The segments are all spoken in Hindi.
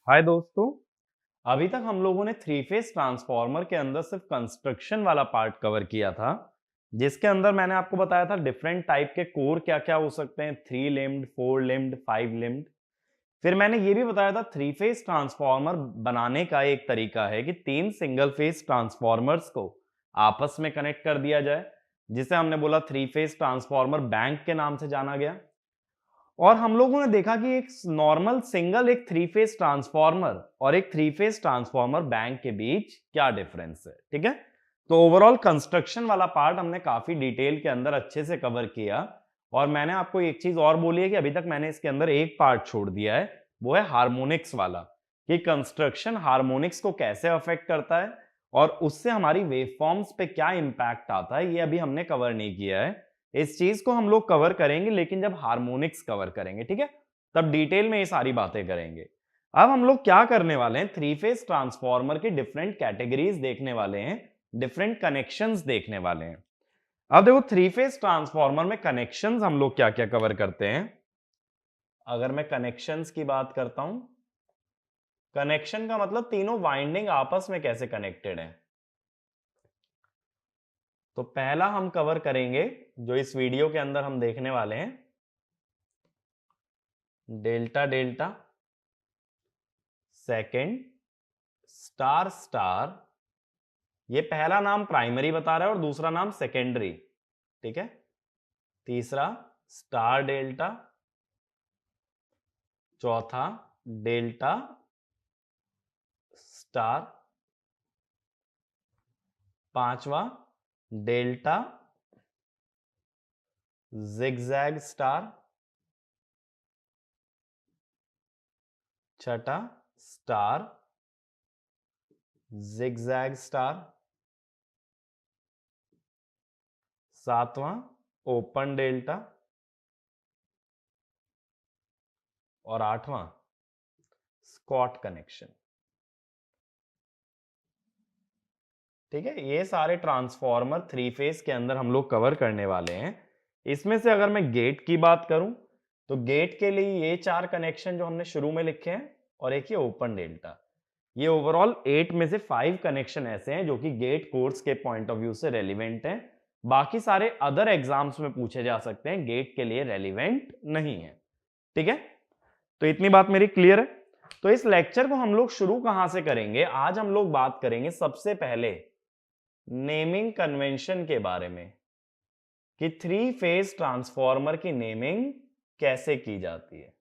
हाय दोस्तों। अभी तक हम लोगों ने थ्री फेज ट्रांसफार्मर के अंदर सिर्फ कंस्ट्रक्शन वाला पार्ट कवर किया था, जिसके अंदर मैंने आपको बताया था डिफरेंट टाइप के कोर क्या क्या हो सकते हैं, 3 लिम्ड, 4 लिम्ड, 5 लिम्ड। फिर मैंने ये भी बताया था थ्री फेज ट्रांसफार्मर बनाने का एक तरीका है कि 3 सिंगल फेज ट्रांसफार्मर्स को आपस में कनेक्ट कर दिया जाए, जिसे हमने बोला थ्री फेज ट्रांसफार्मर बैंक के नाम से जाना गया। और हम लोगों ने देखा कि एक नॉर्मल सिंगल एक थ्री फेज ट्रांसफार्मर और एक थ्री फेज ट्रांसफार्मर बैंक के बीच क्या डिफरेंस है। ठीक है, तो ओवरऑल कंस्ट्रक्शन वाला पार्ट हमने काफी डिटेल के अंदर अच्छे से कवर किया। और मैंने आपको एक चीज और बोली है कि अभी तक मैंने इसके अंदर एक पार्ट छोड़ दिया है, वो है हार्मोनिक्स वाला, कि कंस्ट्रक्शन हार्मोनिक्स को कैसे अफेक्ट करता है और उससे हमारी वेवफॉर्म्स पे क्या इंपैक्ट आता है, ये अभी हमने कवर नहीं किया है। इस चीज को हम लोग कवर करेंगे लेकिन जब हार्मोनिक्स कवर करेंगे, ठीक है, तब डिटेल में ये सारी बातें करेंगे। अब हम लोग क्या करने वाले हैं, थ्री फेज ट्रांसफार्मर की डिफरेंट कैटेगरीज देखने वाले हैं, डिफरेंट कनेक्शंस देखने वाले हैं। अब देखो थ्री फेज ट्रांसफार्मर में कनेक्शंस हम लोग क्या क्या कवर करते हैं। अगर मैं कनेक्शंस की बात करता हूं, कनेक्शन का मतलब तीनों वाइंडिंग आपस में कैसे कनेक्टेड है। तो पहला हम कवर करेंगे जो इस वीडियो के अंदर हम देखने वाले हैं, delta delta. Second, star star. ये पहला नाम प्राइमरी बता रहा है और दूसरा नाम सेकेंडरी। ठीक है। तीसरा, स्टार डेल्टा। चौथा, डेल्टा स्टार। पांचवा, डेल्टा जिगजैग स्टार। छठा, स्टार जिगजैग स्टार। सातवां, ओपन डेल्टा। और आठवां, स्कॉट कनेक्शन। ठीक है, ये सारे ट्रांसफॉर्मर थ्री फेज के अंदर हम लोग कवर करने वाले हैं। इसमें से अगर मैं गेट की बात करूं, तो गेट के लिए ये 4 कनेक्शन जो हमने शुरू में लिखे हैं और एक ये ओपन डेल्टा। ये ओवरऑल 8 में से 5 कनेक्शन ऐसे हैं जो कि गेट कोर्स के पॉइंट ऑफ व्यू से रेलिवेंट हैं। बाकी सारे अदर एग्जाम्स में पूछे जा सकते हैं, गेट के लिए रेलिवेंट नहीं है। ठीक है, तो इतनी बात मेरी क्लियर है। तो इस लेक्चर को हम लोग शुरू कहां से करेंगे, आज हम लोग बात करेंगे सबसे पहले नेमिंग कन्वेंशन के बारे में, कि थ्री फेज ट्रांसफार्मर की नेमिंग कैसे की जाती है।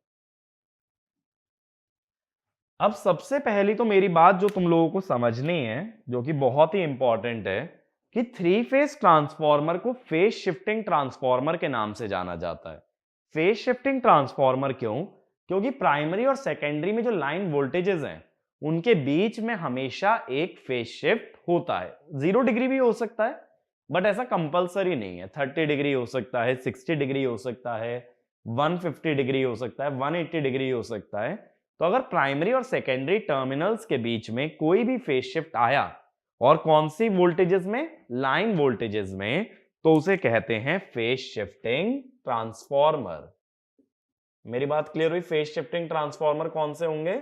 अब सबसे पहली तो मेरी बात जो तुम लोगों को समझनी है, जो कि बहुत ही इंपॉर्टेंट है, कि थ्री फेज ट्रांसफार्मर को फेज शिफ्टिंग ट्रांसफार्मर के नाम से जाना जाता है। फेज शिफ्टिंग ट्रांसफार्मर क्यों? क्योंकि प्राइमरी और सेकेंडरी में जो लाइन वोल्टेजेस हैं, उनके बीच में हमेशा एक फेज शिफ्ट होता है। 0 डिग्री भी हो सकता है, बट ऐसा कंपलसरी नहीं है। 30 डिग्री हो सकता है, 60 डिग्री हो सकता है, 150 डिग्री हो सकता है, 180 डिग्री हो सकता है। तो अगर प्राइमरी और सेकेंडरी टर्मिनल्स के बीच में कोई भी फेज शिफ्ट आया, और कौन सी वोल्टेजेस में, लाइन वोल्टेजेस में, तो उसे कहते हैं फेज शिफ्टिंग ट्रांसफार्मर। मेरी बात क्लियर हुई? फेज शिफ्टिंग ट्रांसफार्मर कौन से होंगे?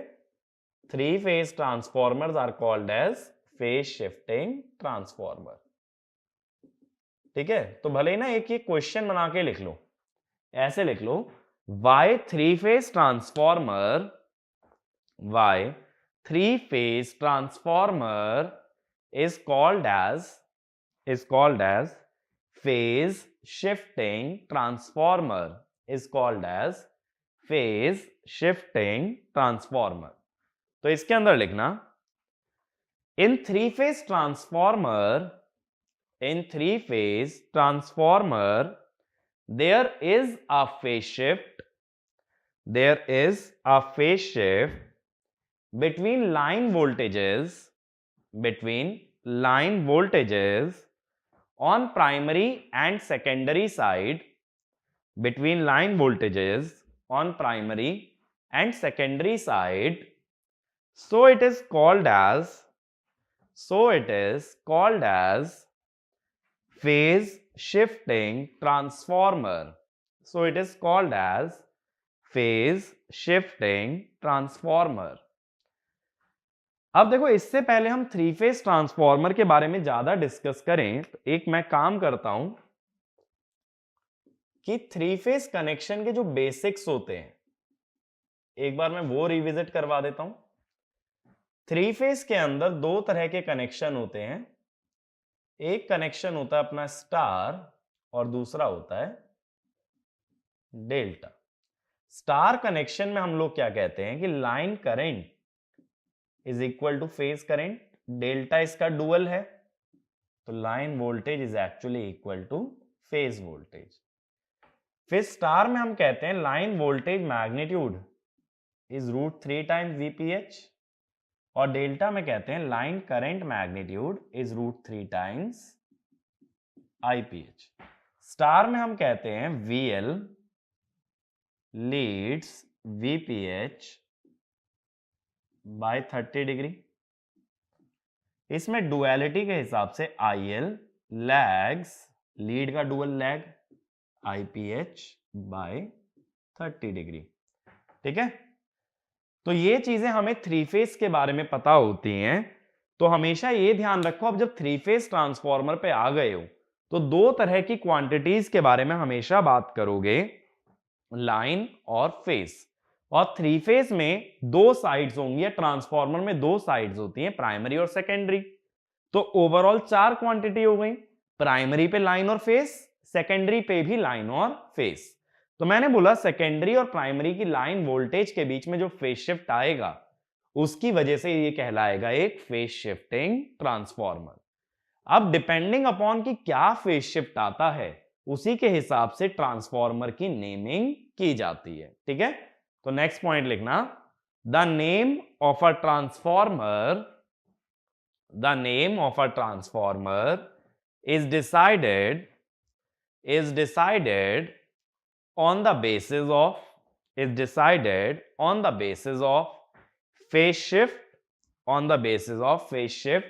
Three phase transformers are called as phase shifting transformer. ठीक है, तो भले ही ना एक ये क्वेश्चन बना के लिख लो, ऐसे लिख लो, why three phase transformer, why three-phase transformer is called as phase shifting transformer, is called as phase shifting transformer। तो इसके अंदर लिखना, in three-phase transformer, there is a phase shift, between line voltages, on primary and secondary side, between line voltages on primary and secondary side. So it is called as phase shifting transformer. So it is called as phase shifting transformer। अब देखो, इससे पहले हम थ्री फेज ट्रांसफॉर्मर के बारे में ज्यादा डिस्कस करें तो एक मैं काम करता हूं कि थ्री फेज कनेक्शन के जो बेसिक्स होते हैं एक बार मैं वो रिविजिट करवा देता हूं। थ्री फेज के अंदर दो तरह के कनेक्शन होते हैं। एक कनेक्शन होता है अपना स्टार और दूसरा होता है डेल्टा। स्टार कनेक्शन में हम लोग क्या कहते हैं कि line current is equal to phase current, delta इसका डुअल है, तो line voltage is actually equal to phase voltage. फिर स्टार में हम कहते हैं line voltage magnitude is √3 times VPH, और डेल्टा में कहते हैं line current magnitude is √3 times IPH. Star में हम कहते हैं VL leads VPH by 30 degree. इसमें डुअलिटी के हिसाब से IL लैग्स, लीड का dual lag, IPH by 30 degree. ठीक है, तो ये चीजें हमें थ्री फेज के बारे में पता होती हैं। तो हमेशा ये ध्यान रखो, अब जब थ्री फेज ट्रांसफॉर्मर पे आ गए हो तो दो तरह की क्वांटिटीज के बारे में हमेशा बात करोगे, लाइन और फेज। और थ्री फेज में दो साइड्स होंगी, ट्रांसफॉर्मर में दो साइड्स होती हैं, प्राइमरी और सेकेंडरी। तो ओवरऑल चार क्वांटिटी हो गई, प्राइमरी पे लाइन और फेज, सेकेंडरी पे भी लाइन और फेज। तो मैंने बोला सेकेंडरी और प्राइमरी की लाइन वोल्टेज के बीच में जो फेज शिफ्ट आएगा उसकी वजह से ये कहलाएगा एक फेज शिफ्टिंग ट्रांसफॉर्मर। अब डिपेंडिंग अपॉन कि क्या फेज शिफ्ट आता है उसी के हिसाब से ट्रांसफॉर्मर की नेमिंग की जाती है। ठीक है, तो नेक्स्ट पॉइंट लिखना, the name of a transformer, the name of a transformer is decided on the basis of phase shift, on the basis of phase shift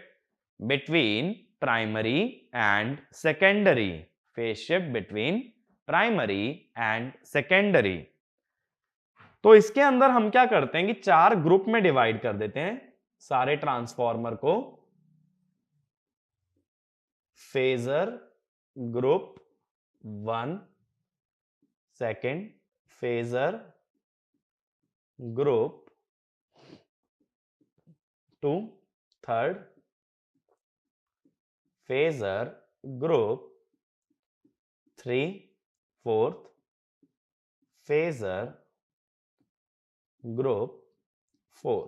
between primary and secondary, phase shift between primary and secondary। तो इसके अंदर हम क्या करते हैं कि चार ग्रुप में डिवाइड कर देते हैं सारे ट्रांसफॉर्मर को। Phasor group 1 second, phasor group 2 third, phasor group 3 fourth, phasor group 4।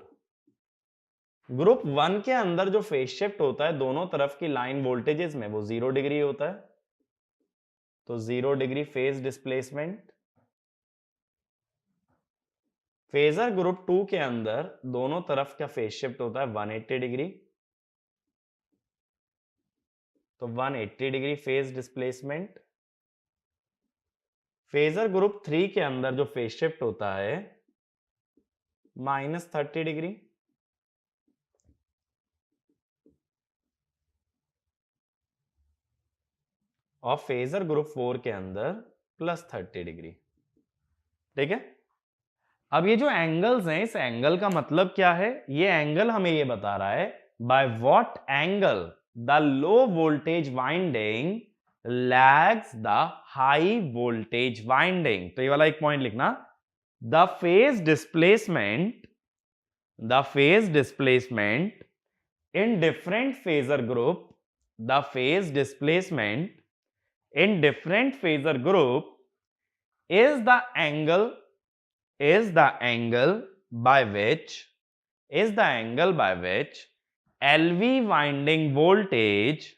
Group 1 के अंदर जो फेज शिफ्ट होता है दोनों तरफ की लाइन वोल्टेजेस में वो 0 डिग्री होता है, तो 0 degree phase displacement. Phasor group 2 के अंदर दोनों तरफ का फेज शिफ्ट होता है 180 डिग्री, तो 180 degree phase displacement. Phasor group 3 के अंदर जो फेज शिफ्ट होता है -30 डिग्री, और फेजर ग्रुप 4 के अंदर +30 डिग्री। ठीक है, अब ये जो एंगल्स हैं, इस एंगल का मतलब क्या है? ये एंगल हमें ये बता रहा है by what angle the low voltage winding lags the high voltage winding. तो ये वाला एक पॉइंट लिखना, the phase displacement in different phasor group, the phase displacement in different phasor group is the angle by which LV winding voltage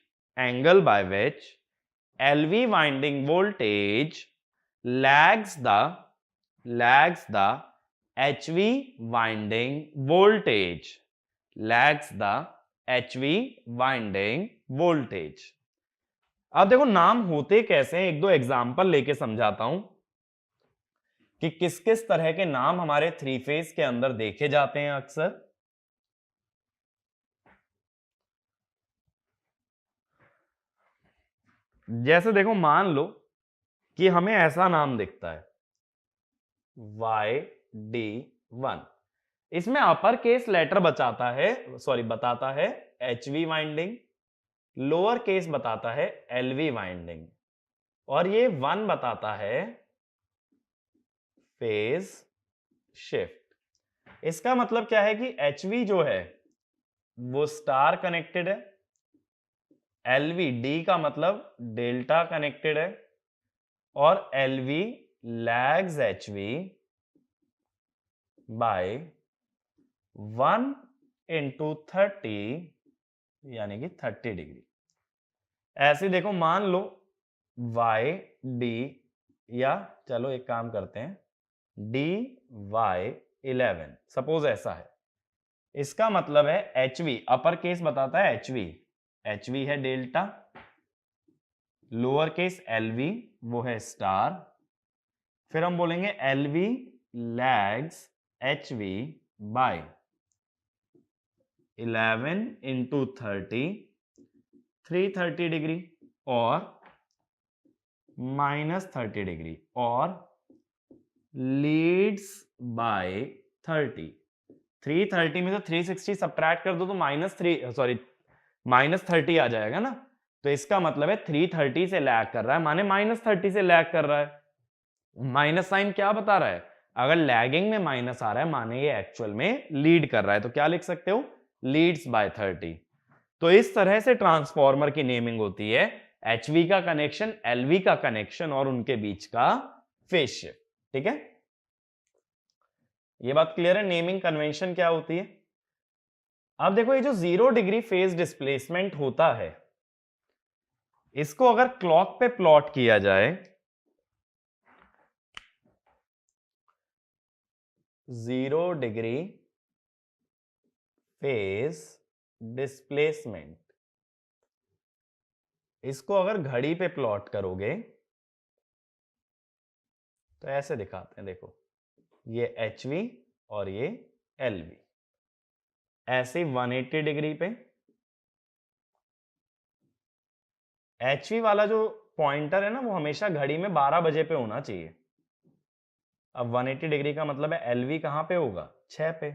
lags the HV winding voltage। अब देखो नाम होते कैसे हैं, एक दो एग्जांपल लेके समझाता हूं कि किस किस तरह के नाम हमारे थ्री फेज के अंदर देखे जाते हैं अक्सर। जैसे देखो, मान लो कि हमें ऐसा नाम दिखता है YD1, इसमें अपर केस लेटर बताता है HV वाइंडिंग, लोअर केस बताता है LV वाइंडिंग, और ये 1 बताता है फेज शिफ्ट। इसका मतलब क्या है कि HV जो है वो स्टार कनेक्टेड है, LV D का मतलब डेल्टा कनेक्टेड है, और LV lags HV by 1 into 30 यानी कि 30 डिग्री। ऐसे देखो, मान लो वाई डी, या चलो एक काम करते हैं DY11, सपोज ऐसा है। इसका मतलब है HV, अपर केस बताता है HV है डेल्टा, लोअर केस LV वो है स्टार, फिर हम बोलेंगे LV lags HV by 11 into 30 330 degree और -30 डिग्री, और लीड्स बाय 30। 330 में से 360 सब्ट्रैक्ट कर दो तो -30 आ जाएगा ना। तो इसका मतलब है 330 से लैग कर रहा है, माने -30 से लैग कर रहा है। माइनस साइन क्या बता रहा है? अगर लैगिंग में माइनस आ रहा है माने ये एक्चुअल में लीड कर रहा है, तो क्या लिख सकते हो? Leads by 30। तो इस तरह से ट्रांसफॉर्मर की नेमिंग होती है, HV का कनेक्शन, LV का कनेक्शन और उनके बीच का फेज शिफ्ट। ठीक है, ये बात क्लियर है नेमिंग कन्वेंशन क्या होती है। अब देखो, ये जो 0 डिग्री फेज डिस्प्लेसमेंट होता है, इसको अगर क्लॉक पे प्लॉट किया जाए, 0 डिग्री फेज डिस्प्लेसमेंट, इसको अगर घड़ी पे प्लॉट करोगे तो ऐसे दिखाते हैं। देखो, ये HV और ये LV, ऐसे 180 डिग्री पे HV वाला जो पॉइंटर है ना, वो हमेशा घड़ी में 12 बजे पे होना चाहिए। अब 180 डिग्री का मतलब है LV कहां पे होगा? 6 पे।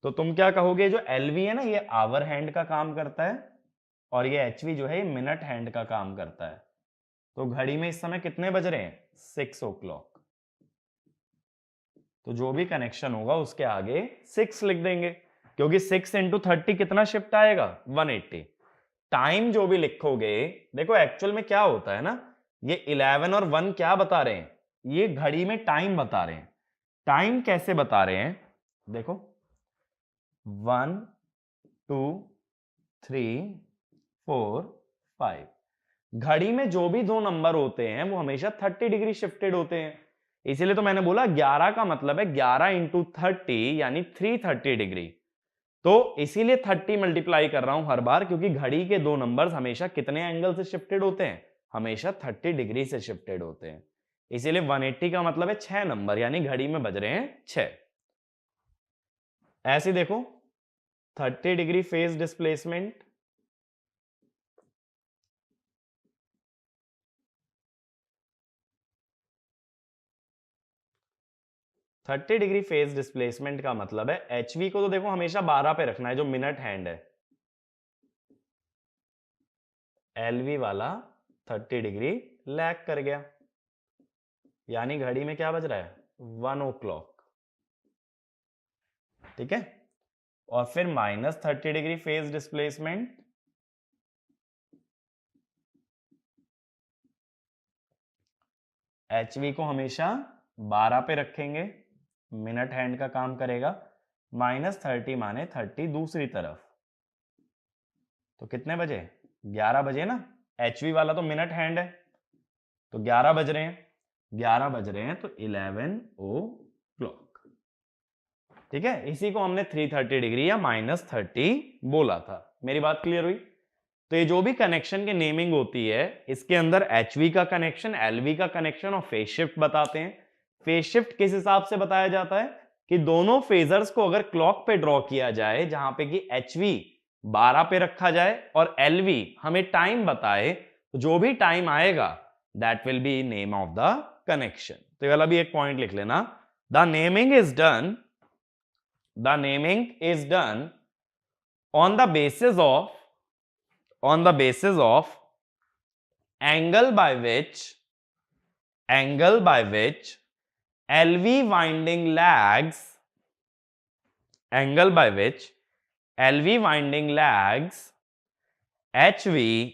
तो तुम क्या कहोगे, जो LV है ना ये आवर हैंड का काम करता है, और ये HV जो है ये मिनट हैंड का काम करता है। तो घड़ी में इस समय कितने बज रहे हैं? 6 o'clock। तो जो भी कनेक्शन होगा उसके आगे 6 लिख देंगे, क्योंकि 6 into 30 कितना शिफ्ट आएगा? 180। टाइम जो भी लिखोगे, देखो एक्चुअल में क्या होता है ना, ये 11 और 1 क्या बता रहे हैं? ये घड़ी में टाइम बता रहे हैं। टाइम कैसे बता रहे हैं? देखो, 1 2 3 4 5, घड़ी में जो भी दो नंबर होते हैं वो हमेशा 30 डिग्री शिफ्टेड होते हैं। इसीलिए तो मैंने बोला 11 का मतलब है 11 into 30 यानी 330 डिग्री। तो इसीलिए 30 मल्टीप्लाई कर रहा हूं हर बार, क्योंकि घड़ी के दो नंबर्स हमेशा कितने एंगल से शिफ्टेड होते हैं? हमेशा 30 डिग्री से शिफ्टेड होते हैं। इसीलिए 180 का मतलब है 6 नंबर, यानी घड़ी में बज रहे हैं 6। ऐसे देखो, 30 degree phase displacement, thirty degree phase displacement का मतलब है HV को तो देखो हमेशा 12 पे रखना है, जो मिनट हैंड है। LV वाला 30 डिग्री लैग कर गया, यानी घड़ी में क्या बज रहा है? 1 o'clock। ठीक है, और फिर -30 डिग्री फेज डिस्प्लेसमेंट, HV को हमेशा 12 पे रखेंगे, मिनट हैंड का काम करेगा। -30 माने 30 दूसरी तरफ, तो कितने बजे? 11 बजे ना। HV वाला तो मिनट हैंड है, तो 11 बज रहे हैं, 11 बज रहे हैं तो 11 o'clock। ठीक है, इसी को हमने 330 डिग्री या -30 बोला था। मेरी बात क्लियर हुई? तो ये जो भी कनेक्शन की नेमिंग होती है, इसके अंदर HV का कनेक्शन, LV का कनेक्शन और फेज शिफ्ट बताते हैं। फेज शिफ्ट किस हिसाब से बताया जाता है कि दोनों फेजर्स को अगर क्लॉक पे ड्रॉ किया जाए, जहां पे कि HV 12 पे रखा जाए और LV हमें टाइम बताए, तो जो भी टाइम आएगा that will be name of the connection. तो ये वाला भी एक पॉइंट लिख लेना, the naming is done the naming is done on the basis of angle by which LV winding lags HV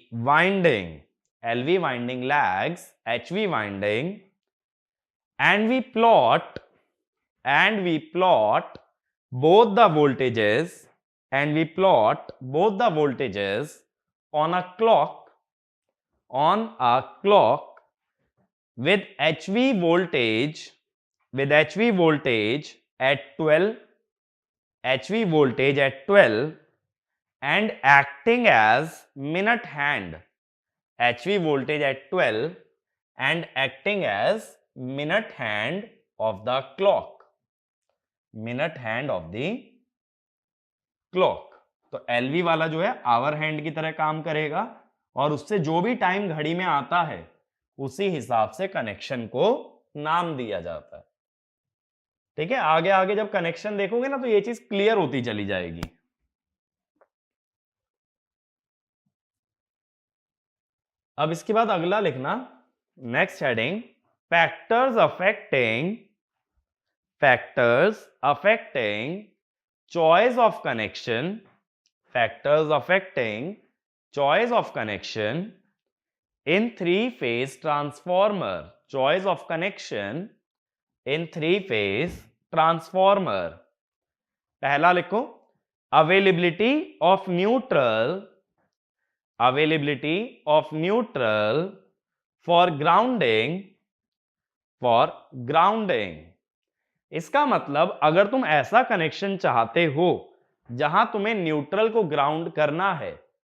winding, and we plot both the voltages on a clock with HV voltage at 12 and acting as minute hand. HV voltage at 12 and acting as minute hand of the clock. तो LV वाला जो है आवर हैंड की तरह काम करेगा और उससे जो भी टाइम घड़ी में आता है उसी हिसाब से कनेक्शन को नाम दिया जाता है। ठीक है, आगे आगे जब कनेक्शन देखोगे ना तो ये चीज क्लियर होती चली जाएगी। अब इसके बाद अगला लिखना, next heading, factors affecting choice of connection in three-phase transformer. पहला लिखो, availability of neutral for grounding. इसका मतलब अगर तुम ऐसा कनेक्शन चाहते हो जहां तुम्हें न्यूट्रल को ग्राउंड करना है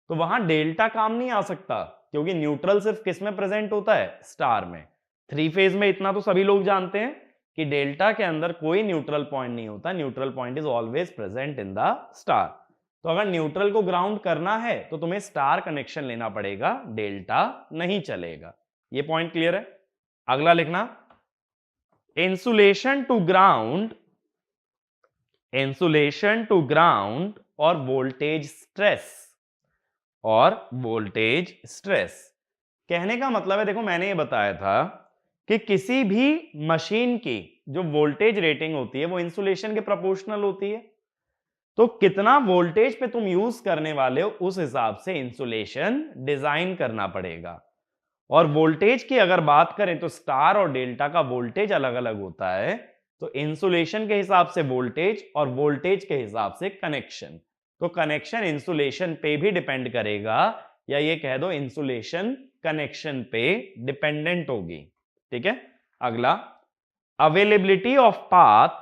तो वहां डेल्टा काम नहीं आ सकता, क्योंकि न्यूट्रल सिर्फ किस में प्रेजेंट होता है? स्टार में। थ्री फेज में इतना तो सभी लोग जानते हैं कि डेल्टा के अंदर कोई न्यूट्रल पॉइंट नहीं होता, neutral point is always present in the star. तो अगर न्यूट्रल को ग्राउंड करना है तो तुम्हें स्टार कनेक्शन लेना पड़ेगा, डेल्टा नहीं चलेगा। ये पॉइंट क्लियर है? अगला लिखना, इंसुलेशन टू ग्राउंड और वोल्टेज स्ट्रेस। कहने का मतलब है, देखो मैंने ये बताया था कि किसी भी मशीन की जो वोल्टेज रेटिंग होती है वो इंसुलेशन के प्रोपोर्शनल होती है। तो कितना वोल्टेज पे तुम यूज करने वाले हो उस हिसाब से इंसुलेशन डिजाइन करना पड़ेगा। और वोल्टेज की अगर बात करें तो स्टार और डेल्टा का वोल्टेज अलग अलग होता है, तो इंसुलेशन के हिसाब से वोल्टेज और वोल्टेज के हिसाब से कनेक्शन। तो कनेक्शन इंसुलेशन पे भी डिपेंड करेगा, या ये कह दो इंसुलेशन कनेक्शन पे डिपेंडेंट होगी। ठीक है, अगला, availability of path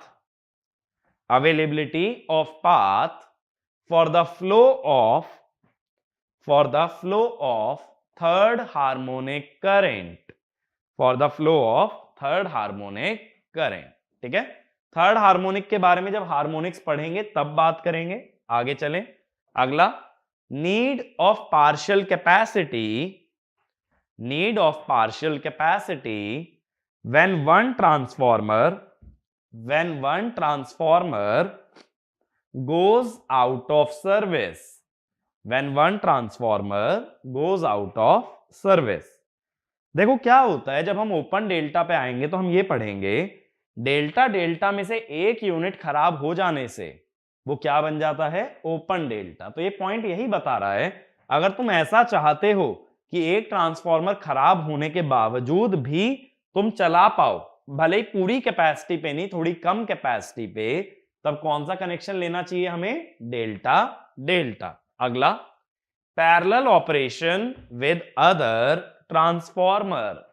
for the flow of third harmonic current. ठीक है, थर्ड हार्मोनिक के बारे में जब हार्मोनिक्स पढ़ेंगे तब बात करेंगे। आगे चलें, अगला, need of partial capacity when one transformer goes out of service। देखो क्या होता है, जब हम ओपन डेल्टा पे आएंगे तो हम ये पढ़ेंगे, डेल्टा में से एक यूनिट खराब हो जाने से वो क्या बन जाता है? Open delta. तो ये पॉइंट यही बता रहा है, अगर तुम ऐसा चाहते हो कि एक ट्रांसफॉर्मर खराब होने के बावजूद भी तुम चला पाओ, भले ही पूरी कैपेसिटी पे नहीं, थोड़ी कम कैपेसिटी पे, तब कौन सा कनेक्शन लेना चाहिए हमें? डेल्टा। अगला, parallel operation with other transformer.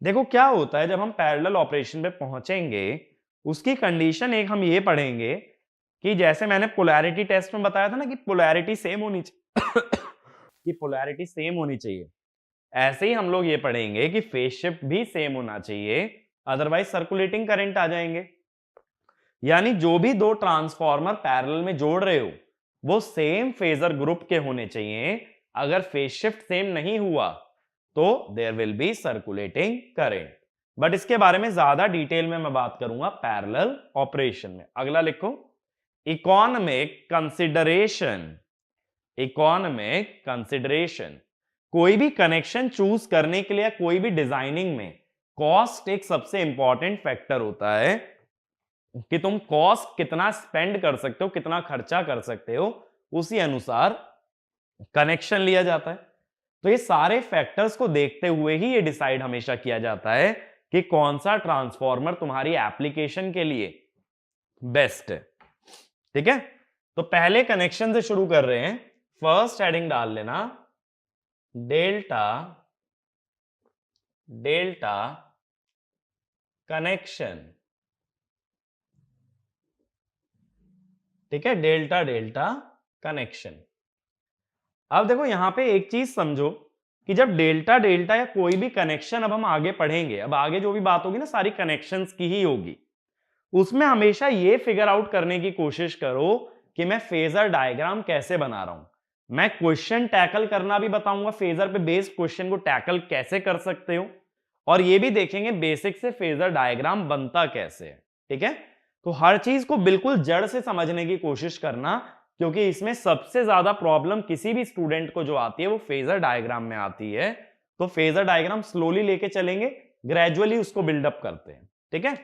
देखो क्या होता है, जब हम पैरेलल ऑपरेशन पे पहुंचेंगे उसकी कंडीशन एक हम ये पढ़ेंगे कि जैसे मैंने पोलैरिटी टेस्ट में बताया था ना कि पोलैरिटी सेम होनी चाहिए, ऐसे ही हम लोग ये पढ़ेंगे कि फेज शिफ्ट भी सेम होना चाहिए, अदरवाइज सर्कुलेटिंग करंट आ जाएंगे। यानी जो भी दो ट्रांसफॉर्मर पैरेलल में जोड़ रहे हो वो सेम फेजर ग्रुप के होने चाहिए। अगर फेज शिफ्ट सेम नहीं हुआ तो there will be circulating current. But इसके बारे में ज्यादा डिटेल में मैं बात करूंगा पैरेलल ऑपरेशन में। अगला लिखो, इकोनॉमिक कंसिडरेशन। इकोनॉमिक कंसिडरेशन, कोई भी कनेक्शन चूज करने के लिए, कोई भी डिजाइनिंग में कॉस्ट एक सबसे इंपॉर्टेंट फैक्टर होता है कि तुम कॉस्ट कितना स्पेंड कर सकते हो, कितना खर्चा कर सकते हो, उसी अनुसार कनेक्शन लिया जाता है। तो ये सारे फैक्टर्स को देखते हुए ही ये डिसाइड हमेशा किया जाता है कि कौन सा ट्रांसफॉर्मर तुम्हारी एप्लीकेशन के लिए बेस्ट है। ठीक है, तो पहले कनेक्शन से शुरू कर रहे हैं। फर्स्ट हेडिंग डाल लेना डेल्टा डेल्टा कनेक्शन। ठीक है, डेल्टा डेल्टा कनेक्शन। अब देखो यहां पे एक चीज समझो कि जब डेल्टा डेल्टा या कोई भी कनेक्शन, अब हम आगे पढ़ेंगे, अब आगे जो भी बात होगी ना सारी कनेक्शंस की ही होगी, उसमें हमेशा ये फिगर आउट करने की कोशिश करो कि मैं फेजर डायग्राम कैसे बना रहा हूं। मैं क्वेश्चन टैकल करना भी बताऊंगा, फेजर पे बेस्ड क्वेश्चन को टैकल कैसे कर सकते हो, और ये भी देखेंगे बेसिक से फेजर डायग्राम बनता कैसे है। ठीक है, तो हर चीज को बिल्कुल जड़ से समझने की कोशिश करना, क्योंकि इसमें सबसे ज्यादा प्रॉब्लम किसी भी स्टूडेंट को जो आती है वो फेजर डायग्राम में आती है। तो फेजर डायग्राम स्लोली लेके चलेंगे, ग्रेजुअली उसको बिल्डअप करते हैं। ठीक है,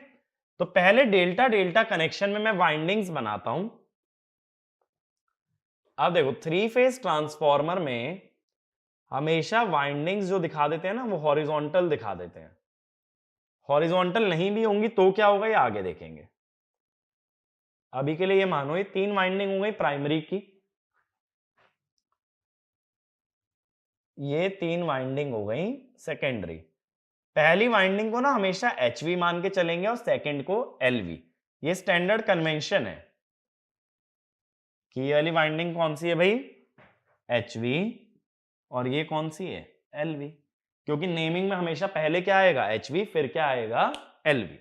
तो पहले डेल्टा डेल्टा कनेक्शन में मैं वाइंडिंग्स बनाता हूं। अब देखो 3 फेज ट्रांसफॉर्मर में हमेशा वाइंडिंग्स जो दिखा देते हैं ना वो हॉरिजॉन्टल दिखा देते हैं। हॉरिजॉन्टल नहीं भी होंगी तो क्या होगा ये आगे देखेंगे। अभी के लिए ये मानो ये 3 वाइंडिंग हो गई प्राइमरी की, ये 3 वाइंडिंग हो गई सेकेंडरी। पहली वाइंडिंग को ना हमेशा HV मान के चलेंगे और सेकंड को LV। ये स्टैंडर्ड कन्वेंशन है कि ये वाली वाइंडिंग कौन सी है भाई, HV, और ये कौन सी है, LV, क्योंकि नेमिंग में हमेशा पहले क्या आएगा, HV, फिर क्या आएगा, LV।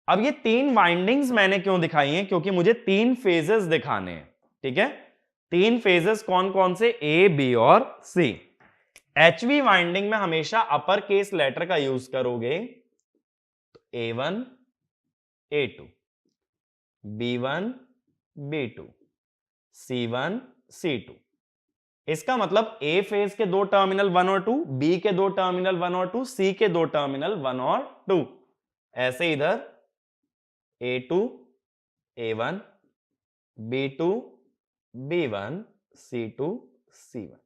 अब ये 3 वाइंडिंग्स मैंने क्यों दिखाई हैं, क्योंकि मुझे 3 फेजेस दिखाने हैं। ठीक है, 3 फेजेस कौन कौन से, A, B और C। HV वाइंडिंग में हमेशा अपर केस लेटर का यूज करोगे, तो A1 A2, B1 B2, C1 C2। इसका मतलब A फेज के 2 टर्मिनल 1 और 2, B के 2 टर्मिनल 1 और 2, C के 2 टर्मिनल 1 और 2। ऐसे इधर A2 A1, B2 B1, C2 C1।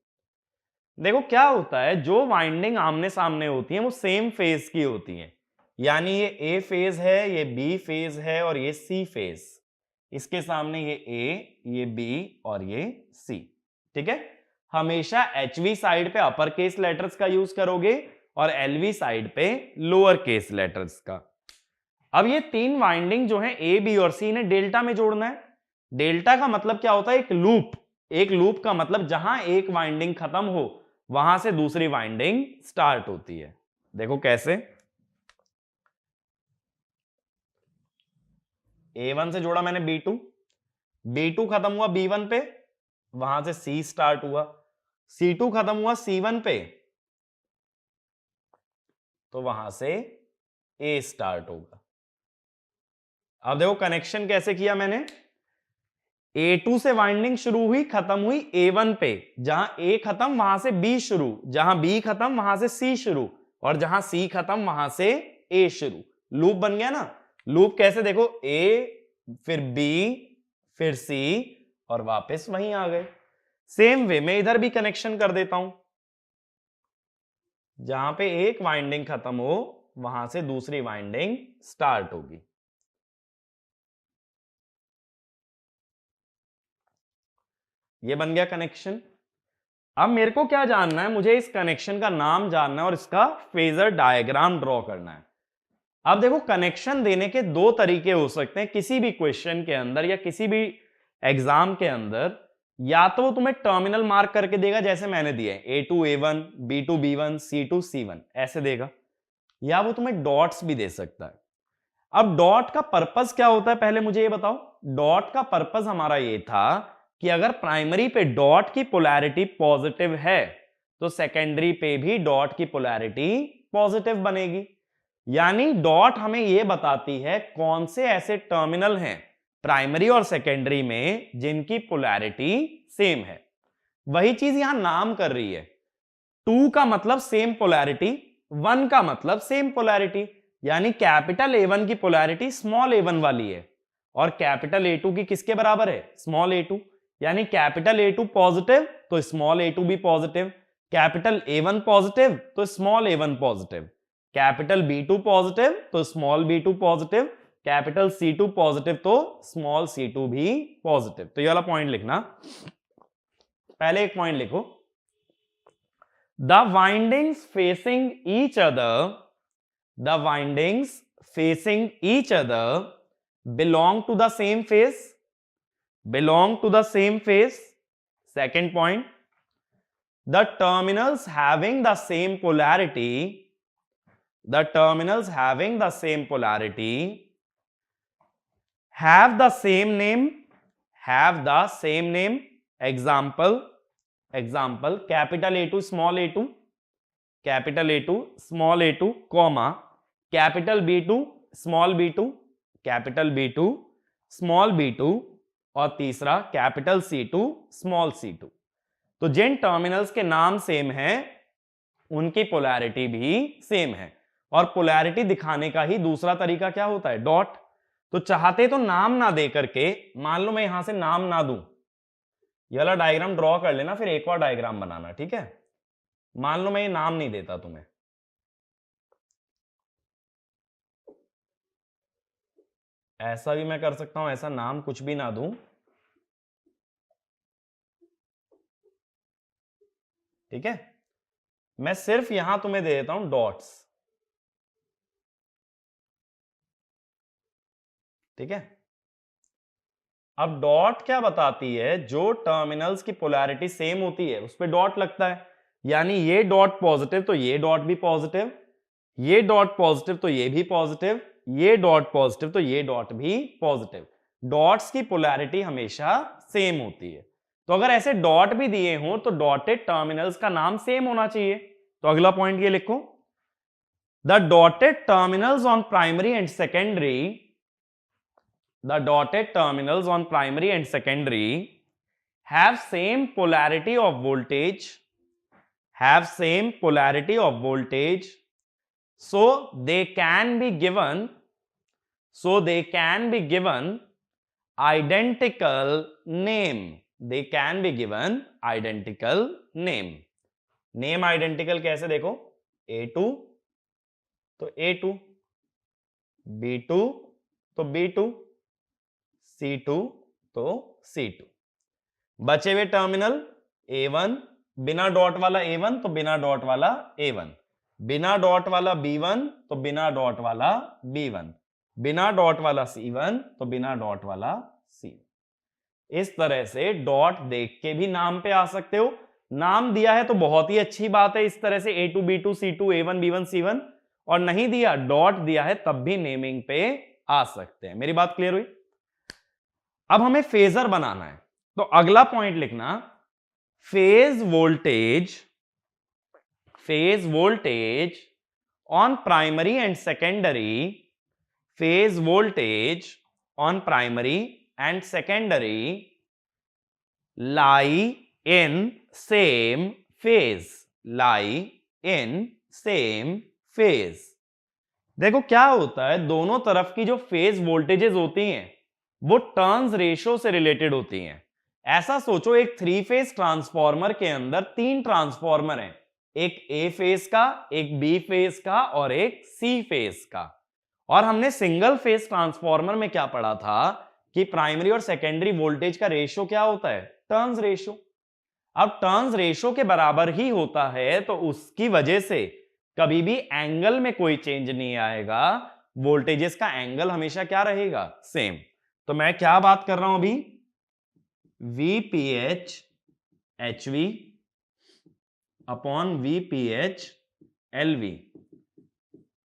देखो क्या होता है, जो वाइंडिंग आमने सामने होती है वो सेम फेज की होती है, यानी ये A फेज है, ये B फेज है और ये C फेज। इसके सामने ये A, ये B और ये C। ठीक है, हमेशा HV साइड पे अपर केस लेटर्स का यूज करोगे और LV साइड पे लोअर केस लेटर्स का। अब ये 3 वाइंडिंग जो है A, B और C ने डेल्टा में जोड़ना है। डेल्टा का मतलब क्या होता है, एक लूप। एक लूप का मतलब जहां एक वाइंडिंग खत्म हो वहां से दूसरी वाइंडिंग स्टार्ट होती है। देखो कैसे, A1 से जोड़ा मैंने B2, B2 खत्म हुआ B1 पे, वहां से C स्टार्ट हुआ, C2 खत्म हुआ C1 पे, तो वहां से A स्टार्ट होगा। अब देखो कनेक्शन कैसे किया मैंने, A2 से वाइंडिंग शुरू हुई, खत्म हुई A1 पे, जहां A खत्म वहां से B शुरू, जहां B खत्म वहां से C शुरू, और जहां C खत्म वहां से A शुरू। लूप बन गया ना। लूप कैसे, देखो A, फिर B, फिर C और वापस वहीं आ गए। सेम वे में इधर भी कनेक्शन कर देता हूं, जहां पे एक वाइंडिंग खत्म हो वहां से दूसरी वाइंडिंग स्टार्ट होगी। ये बन गया कनेक्शन। अब मेरे को क्या जानना है, मुझे इस कनेक्शन का नाम जानना है और इसका फेजर डायग्राम ड्रॉ करना है। अब देखो कनेक्शन देने के 2 तरीके हो सकते हैं किसी भी क्वेश्चन के अंदर या किसी भी एग्जाम के अंदर। या तो वो तुम्हें टर्मिनल मार्क करके देगा जैसे मैंने दिए A2 A1, B2 B1, C2 C1 ऐसे देगा, या वो तुम्हें डॉट्स भी दे सकता है। अब डॉट का पर्पस क्या होता है पहले मुझे ये बताओ। डॉट का पर्पस हमारा ये था कि अगर प्राइमरी पे डॉट की पोलैरिटी पॉजिटिव है तो सेकेंडरी पे भी डॉट की पोलैरिटी पॉजिटिव बनेगी। यानी डॉट हमें यह बताती है कौन से ऐसे टर्मिनल हैं प्राइमरी और सेकेंडरी में जिनकी पोलैरिटी सेम है। वही चीज यहां नाम कर रही है। 2 का मतलब सेम पोलैरिटी, 1 का मतलब सेम पोलैरिटी, यानी कैपिटल A1 की पोलैरिटी स्मॉल a1 वाली है और कैपिटल A2 की किसके बराबर है, स्मॉल a2। यानी कैपिटल A2 पॉजिटिव तो स्मॉल a2 भी पॉजिटिव, कैपिटल A1 पॉजिटिव तो small a1 positive, capital B2 positive तो small b2 positive, capital C2 positive तो स्मॉल c2 भी पॉजिटिव। तो ये वाला पॉइंट लिखना। पहले एक पॉइंट लिखो, the windings facing each other, the windings facing each other belong to the same phase, belong to the same phase. Second point, the terminals having the same polarity, the terminals having the same polarity have the same name, have the same name. Example, example, capital A2 small a2, capital A2 small a2, comma capital B2 small b2, capital B2 small b2 और तीसरा कैपिटल C2 स्मॉल c2। तो जिन टर्मिनल्स के नाम सेम हैं उनकी पोलैरिटी भी सेम है। और पोलैरिटी दिखाने का ही दूसरा तरीका क्या होता है, डॉट। तो चाहते तो नाम ना दे करके, मान लो मैं यहां से नाम ना दूं, ये वाला डायग्राम ड्रॉ कर लेना, फिर एक और डायग्राम बनाना, ठीक है। मान लो मैं ये नाम नहीं देता तुम्हें, ऐसा भी मैं कर सकता हूं, ऐसा नाम कुछ भी ना दूं, ठीक है। मैं सिर्फ यहां तुम्हें दे देता हूं डॉट्स, ठीक है। अब डॉट क्या बताती है, जो टर्मिनल्स की पोलैरिटी सेम होती है उस पर डॉट लगता है। यानी ये डॉट पॉजिटिव तो ये डॉट भी पॉजिटिव, ये डॉट पॉजिटिव तो ये भी पॉजिटिव, ये डॉट पॉजिटिव तो ये डॉट भी पॉजिटिव। डॉट्स की पोलैरिटी हमेशा सेम होती है। तो अगर ऐसे डॉट भी दिए हों तो डॉटेड टर्मिनल्स का नाम सेम होना चाहिए। तो अगला पॉइंट ये लिखो, the dotted terminals on primary and secondary, the dotted terminals on primary and secondary have same polarity of voltage, have same polarity of voltage, so they can be given, so they can be given identical name, they can be given identical name। name identical कैसे देखो, A2 तो A2, B2 तो B2, C2 तो C2। बचे हुए टर्मिनल A1, बिना डॉट वाला A1 तो बिना डॉट वाला A1, बिना डॉट वाला B1 तो बिना डॉट वाला B1, बिना डॉट वाला C1 तो बिना डॉट वाला C। इस तरह से डॉट देख के भी नाम पे आ सकते हो। नाम दिया है तो बहुत ही अच्छी बात है, इस तरह से A2 B2 C2 A1 B1 C1, और नहीं दिया, डॉट दिया है, तब भी नेमिंग पे आ सकते हैं। मेरी बात क्लियर हुई। अब हमें फेजर बनाना है, तो अगला पॉइंट लिखना, phase voltage, phase voltage on primary and secondary, phase voltage on primary and secondary lie in same phase, lie in same phase. देखो क्या होता है, दोनों तरफ की जो फेज वोल्टेजेस होती हैं वो टर्न्स रेशियो से रिलेटेड होती हैं। ऐसा सोचो, एक 3 फेज ट्रांसफॉर्मर के अंदर 3 ट्रांसफॉर्मर हैं, एक ए फेज का, एक बी फेज का और एक सी फेज का। और हमने सिंगल फेज ट्रांसफॉर्मर में क्या पढ़ा था कि प्राइमरी और सेकेंडरी वोल्टेज का रेशियो क्या होता है, टर्न्स रेशियो। अब टर्न्स रेशियो के बराबर ही होता है तो उसकी वजह से कभी भी एंगल में कोई चेंज नहीं आएगा, वोल्टेजेस का एंगल हमेशा क्या रहेगा, सेम। तो मैं क्या बात कर रहा हूं अभी, VPH HV upon VPH LV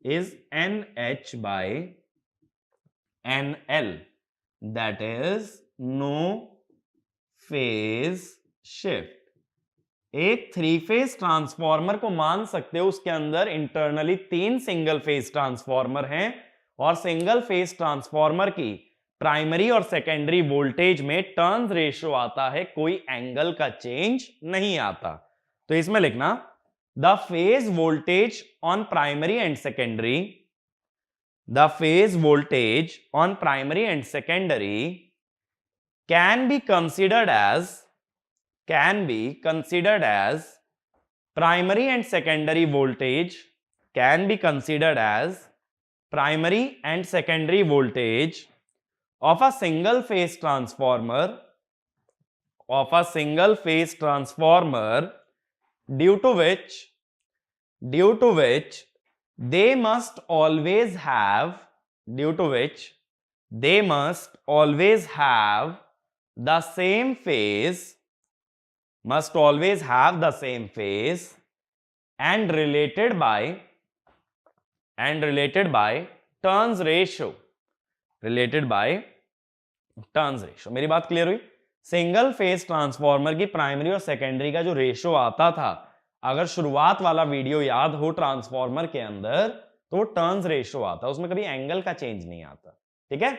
is NH by NL, that is no phase shift, एक थ्री फेज ट्रांसफॉर्मर को मान सकते हो उसके अंदर इंटरनली 3 सिंगल फेज ट्रांसफॉर्मर हैं और सिंगल फेज ट्रांसफॉर्मर की प्राइमरी और सेकेंडरी वोल्टेज में टर्न्स रेशियो आता है, कोई एंगल का चेंज नहीं आता। तो इसमें लिखना the phase voltage on primary and secondary, the phase voltage on primary and secondary can be considered as primary and secondary voltage, can be considered as primary and secondary voltage of a single phase transformer, due to which they must always have the same phase, and related by turns ratio, मेरी बात क्लियर हुई? सिंगल फेज ट्रांसफॉर्मर की प्राइमरी और सेकेंडरी का जो रेशियो आता था, अगर शुरुआत वाला वीडियो याद हो ट्रांसफॉर्मर के अंदर, तो वो टर्न्स रेशियो आता, उसमें कभी एंगल का चेंज नहीं आता। ठीक है,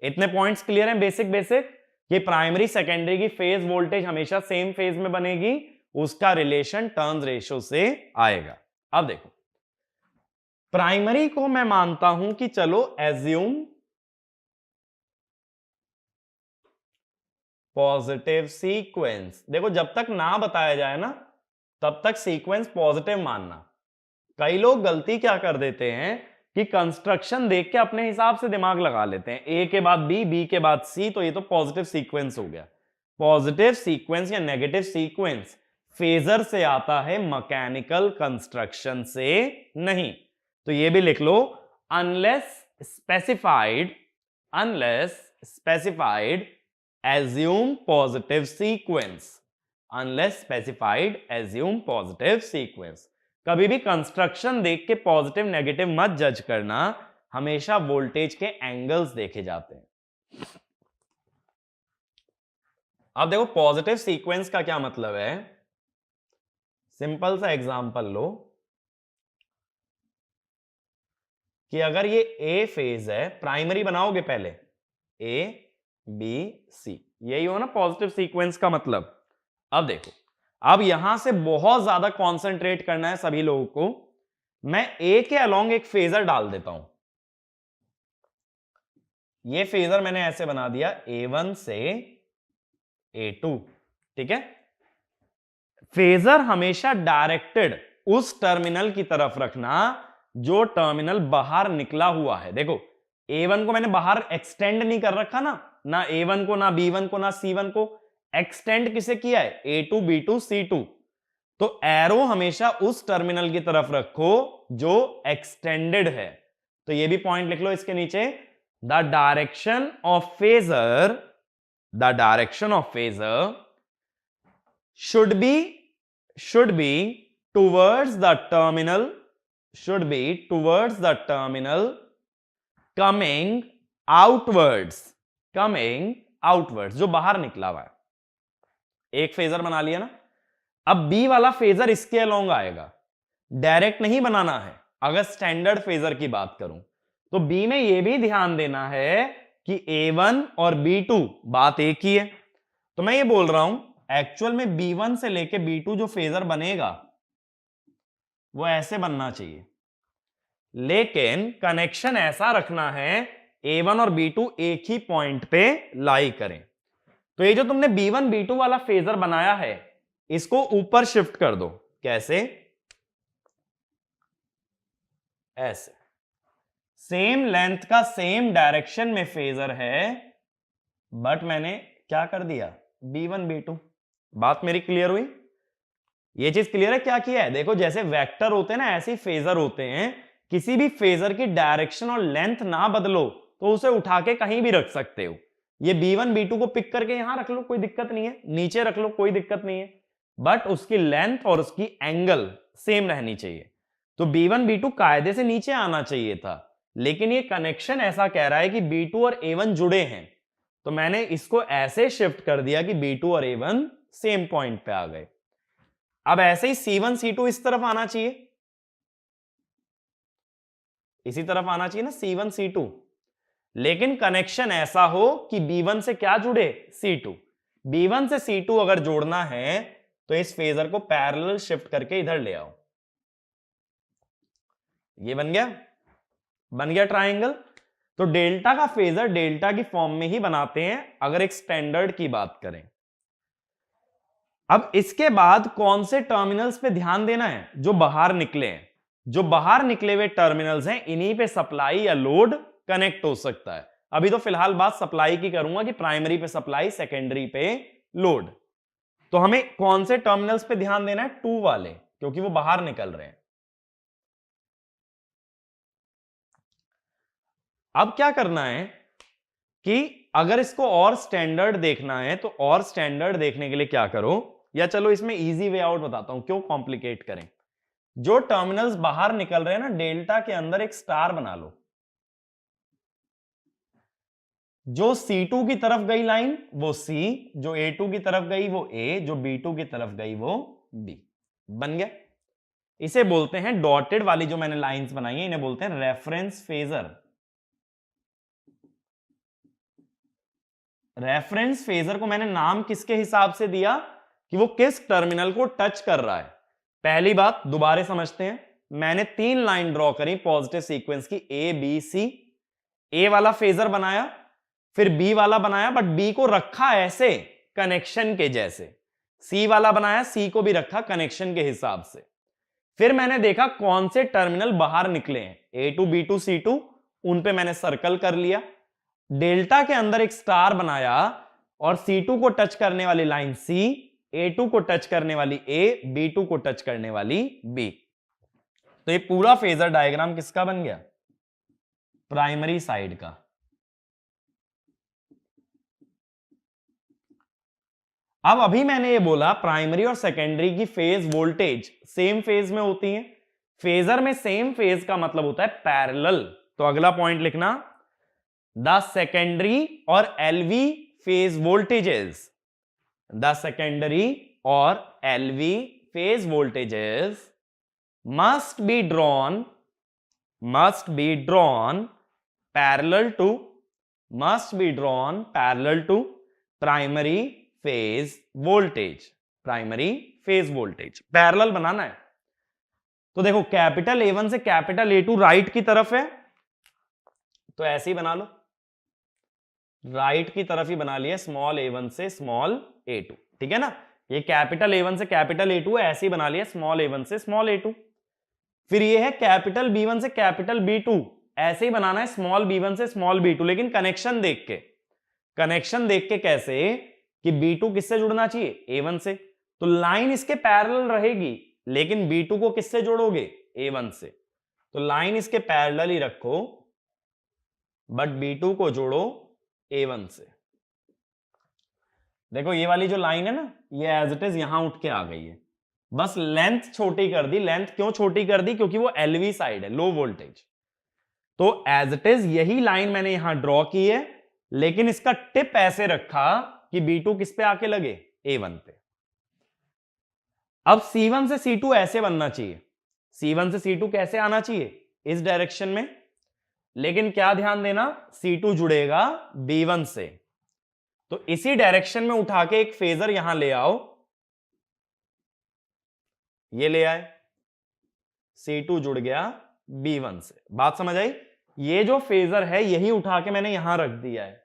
इतने पॉइंट्स क्लियर हैं बेसिक। ये प्राइमरी सेकेंडरी की फेज वोल्टेज हमेशा सेम फेज में बनेगी, उसका रिलेशन टर्न्स रेशियो से आएगा। अब देखो, प्राइमरी को मैं मानता हूं कि चलो एज्यूम पॉजिटिव सीक्वेंस। देखो, जब तक ना बताया जाए ना, तब तक सीक्वेंस पॉजिटिव मानना। कई लोग गलती क्या कर देते हैं कि कंस्ट्रक्शन देख के अपने हिसाब से दिमाग लगा लेते हैं, ए के बाद बी, बी के बाद सी, तो ये तो पॉजिटिव सीक्वेंस हो गया। पॉजिटिव सीक्वेंस या नेगेटिव सीक्वेंस फेजर से आता है, मैकेनिकल कंस्ट्रक्शन से नहीं। तो ये भी लिख लो, unless specified assume positive sequence, कभी भी कंस्ट्रक्शन देख के पॉजिटिव नेगेटिव मत जज करना, हमेशा वोल्टेज के एंगल्स देखे जाते हैं। अब देखो, पॉजिटिव सीक्वेंस का क्या मतलब है। सिंपल सा एग्जांपल लो कि अगर ये ए फेज है, प्राइमरी बनाओगे पहले, ए बी सी, यही हो ना पॉजिटिव सीक्वेंस का मतलब। अब देखो, अब यहां से बहुत ज्यादा कॉन्सेंट्रेट करना है सभी लोगों को। मैं ए के अलोंग एक फेजर डाल देता हूं। ये फेजर मैंने ऐसे बना दिया, A1 से A2। ठीक है, फेजर हमेशा डायरेक्टेड उस टर्मिनल की तरफ रखना जो टर्मिनल बाहर निकला हुआ है। देखो, A1 को मैंने बाहर एक्सटेंड नहीं कर रखा ना A1 को, ना B1 को, ना C1 को। एक्सटेंड किसे किया है? A2, B2, C2। तो एरो हमेशा उस टर्मिनल की तरफ रखो जो एक्सटेंडेड है। तो ये भी पॉइंट लिख लो इसके नीचे, the direction of phasor should be towards the terminal coming outwards, जो बाहर निकला हुआ है। एक फेजर बना लिया ना, अब बी वाला फेजर इसके अलोंग आएगा, डायरेक्ट नहीं बनाना है। अगर स्टैंडर्ड फेजर की बात करूं तो बी में यह भी ध्यान देना है कि A1 और B2 बात एक ही है। तो मैं ये बोल रहा हूं, एक्चुअल में B1 से लेके B2 जो फेजर बनेगा वो ऐसे बनना चाहिए, लेकिन कनेक्शन ऐसा रखना है A1 और B2 एक ही पॉइंट पे लाई करें। तो ये जो तुमने B1 B2 वाला फेजर बनाया है, इसको ऊपर शिफ्ट कर दो। कैसे? ऐसे। सेम लेंथ का सेम डायरेक्शन में फेजर है, बट मैंने क्या कर दिया? B1 B2। बात मेरी क्लियर हुई? ये चीज क्लियर है क्या किया है? देखो, जैसे वेक्टर होते हैं ना, ऐसे ही फेजर होते हैं। किसी भी फेजर की डायरेक्शन और लेंथ ना बदलो तो उसे उठा के कहीं भी रख सकते हो। ये B1 B2 को पिक करके यहां रख लो, कोई दिक्कत नहीं है, नीचे रख लो, कोई दिक्कत नहीं है, बट उसकी लेंथ और उसकी एंगल सेम रहनी चाहिए। तो B1 B2 कायदे से नीचे आना चाहिए था, लेकिन ये कनेक्शन ऐसा कह रहा है कि B2 और A1 जुड़े हैं, तो मैंने इसको ऐसे शिफ्ट कर दिया कि B2 और A1 सेम पॉइंट पे आ गए। अब ऐसे ही C1 C2 इस तरफ आना चाहिए, इसी तरफ आना चाहिए ना C1 C2, लेकिन कनेक्शन ऐसा हो कि B1 से क्या जुड़े, C2। B1 से C2 अगर जोड़ना है तो इस फेजर को पैरेलल शिफ्ट करके इधर ले आओ। ये बन गया ट्राइंगल। तो डेल्टा का फेजर डेल्टा की फॉर्म में ही बनाते हैं अगर एक स्टैंडर्ड की बात करें। अब इसके बाद कौन से टर्मिनल्स पे ध्यान देना है, जो बाहर निकले हैं। जो बाहर निकले हुए टर्मिनल्स हैं इन्हीं पे सप्लाई या लोड कनेक्ट हो सकता है। अभी तो फिलहाल बात सप्लाई की करूंगा कि प्राइमरी पे सप्लाई, सेकेंडरी पे लोड। तो हमें कौन से टर्मिनल्स पे ध्यान देना है, 2 वाले, क्योंकि वो बाहर निकल रहे हैं। अब क्या करना है कि अगर इसको और स्टैंडर्ड देखना है तो और स्टैंडर्ड देखने के लिए क्या करो, या चलो इसमें इजी वे आउट बताता हूं, क्यों कॉम्प्लिकेट करें। जो टर्मिनल्स बाहर निकल रहे हैं ना, डेल्टा के अंदर एक स्टार बना लो। जो C2 की तरफ गई लाइन वो C, जो A2 की तरफ गई वो A, जो B2 की तरफ गई वो B। बन गया। इसे बोलते हैं, डॉटेड वाली जो मैंने लाइंस बनाई है इन्हें बोलते हैं रेफरेंस फेजर। रेफरेंस फेजर को मैंने नाम किसके हिसाब से दिया कि वो किस टर्मिनल को टच कर रहा है। पहली बात दोबारा समझते हैं। मैंने 3 लाइन ड्रॉ करी पॉजिटिव सीक्वेंस की, A B C। ए वाला फेजर बनाया, फिर बी वाला बनाया, बट बी को रखा ऐसे कनेक्शन के जैसे। सी वाला बनाया, सी को भी रखा कनेक्शन के हिसाब से। फिर मैंने देखा कौन से टर्मिनल बाहर निकले हैं, A2 B2 C2, उन पे मैंने सर्कल कर लिया। डेल्टा के अंदर एक स्टार बनाया और C2 को टच करने वाली लाइन C, A2 को टच करने वाली A, B2 को टच करने वाली B। तो ये पूरा फेजर डायग्राम किसका बन गया, प्राइमरी साइड का। अब अभी मैंने ये बोला प्राइमरी और सेकेंडरी की फेज वोल्टेज सेम फेज में होती है। फेजर में सेम फेज का मतलब होता है पैरेलल। तो अगला पॉइंट लिखना, द सेकेंडरी और LV phase voltages, the secondary और LV phase voltages must be drawn parallel to primary phase voltage। Primary phase voltage parallel बनाना है। तो देखो कैपिटल A1 से कैपिटल A2 राइट की तरफ है, तो ऐसे ही बना लो, राइट की तरफ ही बना लिया, स्मॉल A1 से स्मॉल A2, ठीक है ना। ये कैपिटल A1 से कैपिटल A2 है, ऐसे ही बना लिया स्मॉल A1 से स्मॉल A2। फिर ये है कैपिटल B1 से कैपिटल B2, ऐसे ही बनाना है स्मॉल B1 से स्मॉल B2, लेकिन कनेक्शन देख के। कनेक्शन देख के कैसे कि B2 किससे जुड़ना चाहिए, A1 से, तो लाइन इसके पैरेलल रहेगी, लेकिन B2 को किससे जोड़ोगे, A1 से। तो लाइन इसके पैरेलल ही रखो, बट B2 को जोड़ो A1 से। देखो ये वाली जो लाइन है ना, ये एज इट इज यहां उठ के आ गई है, बस लेंथ छोटी कर दी। लेंथ क्यों छोटी कर दी, क्योंकि वो एलवी साइड है, लो वोल्टेज। तो एज इट इज यही लाइन मैंने यहां ड्रॉ की है, लेकिन इसका टिप ऐसे रखा कि B2 किस पे आके लगे, A1 पे। अब C1 से C2 ऐसे बनना चाहिए, C1 से C2 कैसे आना चाहिए, इस डायरेक्शन में। लेकिन क्या ध्यान देना, C2 जुड़ेगा B1 से, तो इसी डायरेक्शन में उठा के एक फेजर यहां ले आओ, ये ले आए, C2 जुड़ गया B1 से। बात समझ आई। ये जो फेजर है यही उठा के मैंने यहां रख दिया है,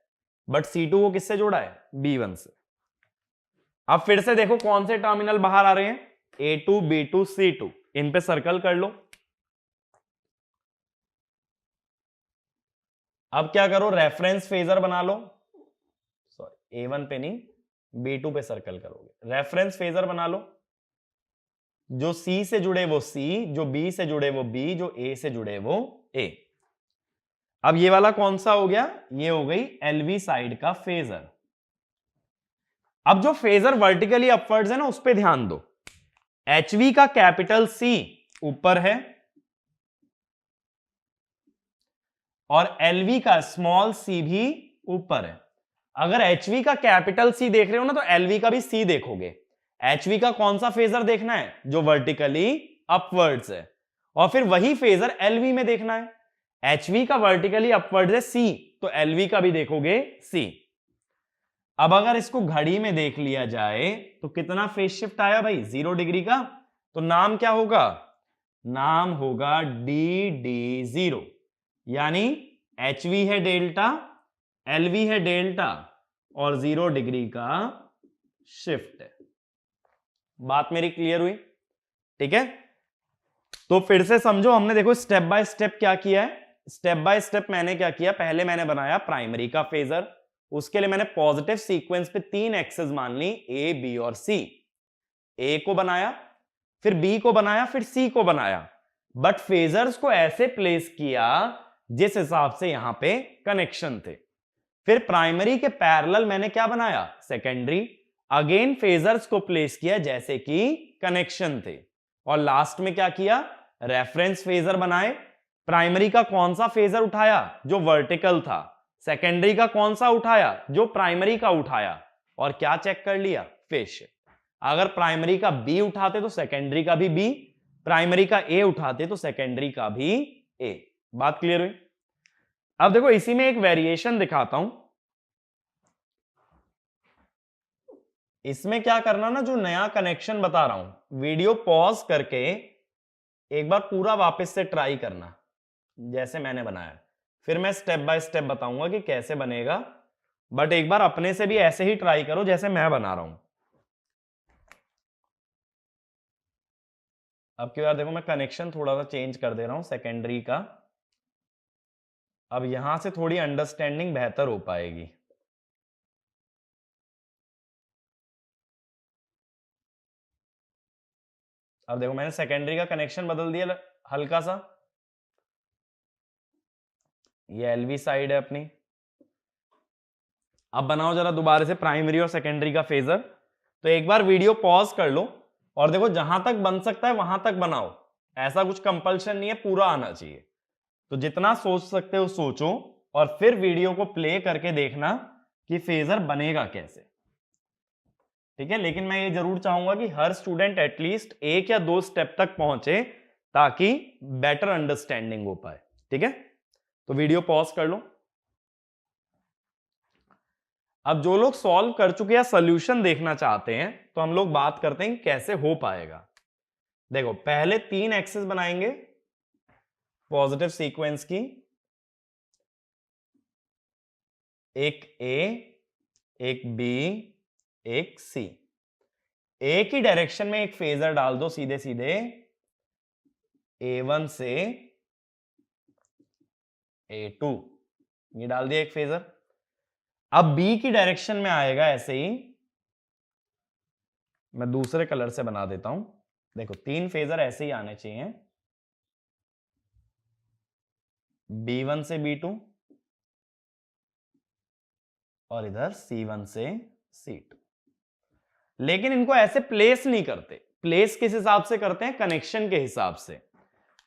बट C2 को किससे जोड़ा है, B1 से। अब फिर से देखो कौन से टर्मिनल बाहर आ रहे हैं, A2 B2 C2, इन पे सर्कल कर लो। अब क्या करो, रेफरेंस फेजर बना लो, सॉरी A1 पे नहीं, B2 पे सर्कल करोगे। रेफरेंस फेजर बना लो, जो C से जुड़े वो C, जो B से जुड़े वो B, जो A से जुड़े वो A। अब ये वाला कौन सा हो गया, ये हो गई LV साइड का फेजर। अब जो फेजर वर्टिकली अपवर्ड्स है ना, उस पे ध्यान दो। HV का कैपिटल C ऊपर है और LV का स्मॉल c भी ऊपर है। अगर HV का कैपिटल C देख रहे हो ना, तो LV का भी C देखोगे। HV का कौन सा फेजर देखना है? जो वर्टिकली अपवर्ड्स है। और फिर वही फेजर LV में देखना है। HV का वर्टिकली अपवर्ड्स है C, तो LV का भी देखोगे C। अब अगर इसको घड़ी में देख लिया जाए तो कितना फेज शिफ्ट आया भाई? 0 डिग्री का। तो नाम क्या होगा? नाम होगा DD0, यानी HV है डेल्टा, LV है डेल्टा और 0 डिग्री का शिफ्ट है। बात मेरी क्लियर हुई? ठीक है, तो फिर से समझो, हमने देखो स्टेप बाय स्टेप क्या किया है। स्टेप बाय स्टेप मैंने क्या किया, पहले मैंने बनाया प्राइमरी का फेजर, उसके लिए मैंने पॉजिटिव सीक्वेंस पे 3 एक्सेस मान ली, A, B और C। A को बनाया, फिर B को बनाया, फिर C को बनाया, बट फेजर्स को ऐसे प्लेस किया जिस हिसाब से यहां पे कनेक्शन थे। फिर प्राइमरी के पैरेलल मैंने क्या बनाया? सेकेंडरी। अगेन फेजर्स को प्लेस किया जैसे कि कनेक्शन थे। और लास्ट में क्या किया? रेफरेंस फेजर बनाए। प्राइमरी का कौन सा फेजर उठाया? जो वर्टिकल था। सेकेंडरी का कौन सा उठाया? जो प्राइमरी का उठाया। और क्या चेक कर लिया? Phase shift. अगर प्राइमरी का B उठाते तो सेकेंडरी का भी B, प्राइमरी का A उठाते तो सेकेंडरी का भी A। बात क्लियर हुई? अब देखो इसी में एक वेरिएशन दिखाता हूं। इसमें क्या करना ना, जो नया कनेक्शन बता रहा हूं, वीडियो पॉज करके एक बार पूरा वापस से ट्राई करना जैसे मैंने बनाया, फिर मैं स्टेप बाय स्टेप बताऊंगा कि कैसे बनेगा। बट एक बार अपने से भी ऐसे ही ट्राई करो जैसे मैं बना रहा हूं। अब की बार देखो मैं कनेक्शन थोड़ा सा चेंज कर दे रहा हूं सेकेंडरी का। अब यहां से थोड़ी अंडरस्टैंडिंग बेहतर हो पाएगी। अब देखो मैंने सेकेंडरी का कनेक्शन बदल दिया हल्का सा, ये LV साइड है अपनी। अब बनाओ जरा दोबारा से प्राइमरी और सेकेंडरी का फेजर। तो एक बार वीडियो पॉज कर लो और देखो जहां तक बन सकता है वहां तक बनाओ, ऐसा कुछ कंपल्शन नहीं है, पूरा आना चाहिए। तो जितना सोच सकते हो सोचो और फिर वीडियो को प्ले करके देखना कि फेजर बनेगा कैसे। ठीक है, लेकिन मैं ये जरूर चाहूंगा कि हर स्टूडेंट एटलीस्ट 1 या 2 स्टेप तक पहुंचे ताकि बेटर अंडरस्टैंडिंग हो पाए। ठीक है, तो वीडियो पॉज कर लो। अब जो लोग सॉल्व कर चुके या सोल्यूशन देखना चाहते हैं तो हम लोग बात करते हैं कैसे हो पाएगा। देखो पहले 3 एक्सेस बनाएंगे पॉजिटिव सीक्वेंस की, एक A, एक B, एक C। एक ही डायरेक्शन में एक फेजर डाल दो सीधे सीधे, A1 से A2, ये डाल दिया एक फेजर। अब B की डायरेक्शन में आएगा ऐसे ही, मैं दूसरे कलर से बना देता हूं। देखो 3 फेजर ऐसे ही आने चाहिए, B1 से B2 और इधर C1 से C2। लेकिन इनको ऐसे प्लेस नहीं करते, प्लेस किस हिसाब से करते हैं? कनेक्शन के हिसाब से।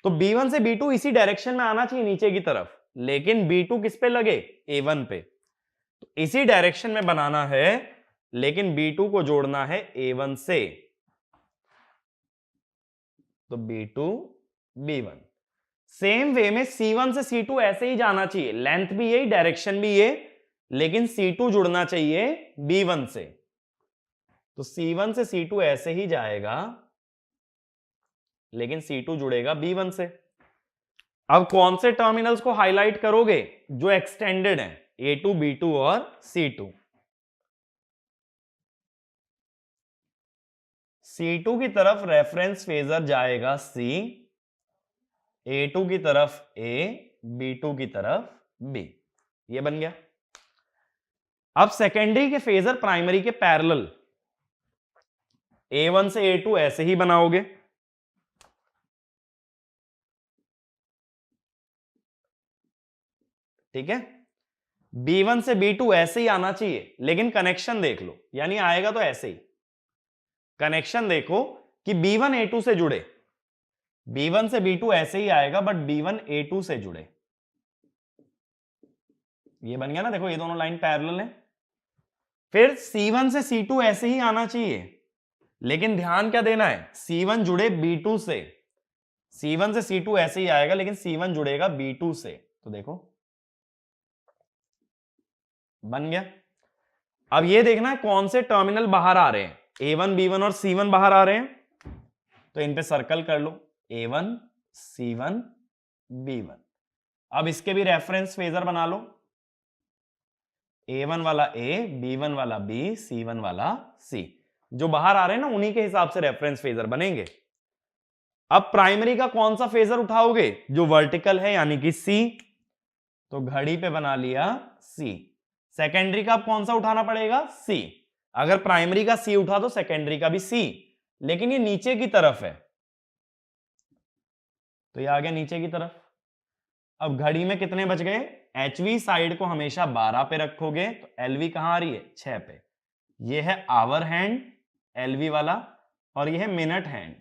तो B1 से B2 इसी डायरेक्शन में आना चाहिए नीचे की तरफ, लेकिन B2 किस पे लगे? A1 पे। तो इसी डायरेक्शन में बनाना है, लेकिन B2 को जोड़ना है A1 से, तो B2 B1। सेम वे में C1 से C2 ऐसे ही जाना चाहिए, लेंथ भी यही, डायरेक्शन भी ये, लेकिन C2 जुड़ना चाहिए B1 से। तो C1 से C2 ऐसे ही जाएगा, लेकिन C2 जुड़ेगा B1 से। अब कौन से टर्मिनल्स को हाईलाइट करोगे? जो एक्सटेंडेड हैं, A2, B2 और C2। C2 की तरफ रेफरेंस फेजर जाएगा C, A2 की तरफ A, B2 की तरफ B। ये बन गया। अब सेकेंडरी के फेजर प्राइमरी के पैरेलल, A1 से A2 ऐसे ही बनाओगे, ठीक है। B1 से B2 ऐसे ही आना चाहिए, लेकिन कनेक्शन देख लो, यानी आएगा तो ऐसे ही। कनेक्शन देखो कि B1 A2 से जुड़े, B1 से B2 ऐसे ही आएगा, बट B1 A2 से जुड़े। ये बन गया ना, देखो ये दोनों लाइन पैरेलल है। फिर C1 से C2 ऐसे ही आना चाहिए, लेकिन ध्यान क्या देना है, C1 जुड़े B2 से, C1 से C2 ऐसे ही आएगा, लेकिन C1 जुड़ेगा B2 से। तो देखो बन गया। अब ये देखना है कौन से टर्मिनल बाहर आ रहे हैं, A1 B1 और C1 बाहर आ रहे हैं, तो इन पे सर्कल कर लो, A1 C1 B1। अब इसके भी रेफरेंस फेजर बना लो, A1 वाला A, B1 वाला B, C1 वाला C। जो बाहर आ रहे हैं ना उन्हीं के हिसाब से रेफरेंस फेजर बनेंगे। अब प्राइमरी का कौन सा फेजर उठाओगे, जो वर्टिकल है यानी कि C, तो घड़ी पे बना लिया C। सेकेंडरी का अब कौन सा उठाना पड़ेगा, C। अगर प्राइमरी का C उठा तो सेकेंडरी का भी C, लेकिन ये नीचे की तरफ है तो ये आ गया नीचे की तरफ। अब घड़ी में कितने बच गए, HV साइड को हमेशा 12 पे रखोगे तो LV कहां आ रही है, 6 पे। ये है आवर हैंड LV वाला और ये है मिनट हैंड।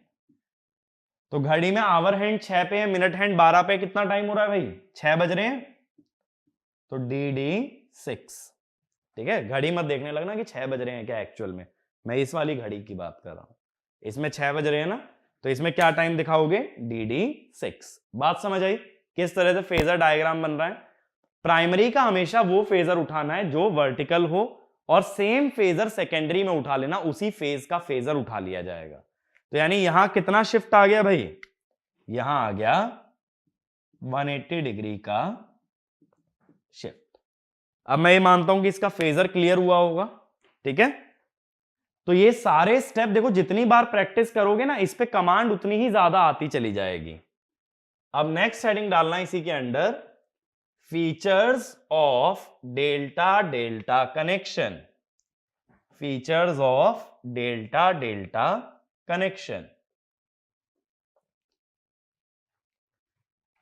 तो घड़ी में आवर हैंड 6 पे है, मिनट हैंड 12 पे, कितना टाइम हो रहा है भाई, 6 बज रहे हैं, तो DD6। ठीक है, घड़ी मत देखने लगना कि 6 बज रहे हैं क्या, एक्चुअल में मैं इस वाली घड़ी की बात कर रहा हूं, इसमें 6 बज रहे हैं ना, तो इसमें क्या टाइम दिखाओगे, DD6। बात समझ आई किस तरह से फेजर डायग्राम बन रहा है। प्राइमरी का हमेशा वो फेजर उठाना है जो वर्टिकल हो, और सेम फेजर सेकेंडरी में उठा लेना, उसी फेज का फेजर उठा लिया जाएगा। तो यानी यहां कितना शिफ्ट आ गया भाई, यहां आ गया 180 डिग्री का शिफ्ट। अब मैं ये मानता हूं कि इसका फेजर क्लियर हुआ होगा। ठीक है, तो ये सारे स्टेप देखो, जितनी बार प्रैक्टिस करोगे ना इस पे कमांड उतनी ही ज्यादा आती चली जाएगी। अब नेक्स्ट हेडिंग डालना इसी के under, features of delta delta connection. Features of delta delta connection.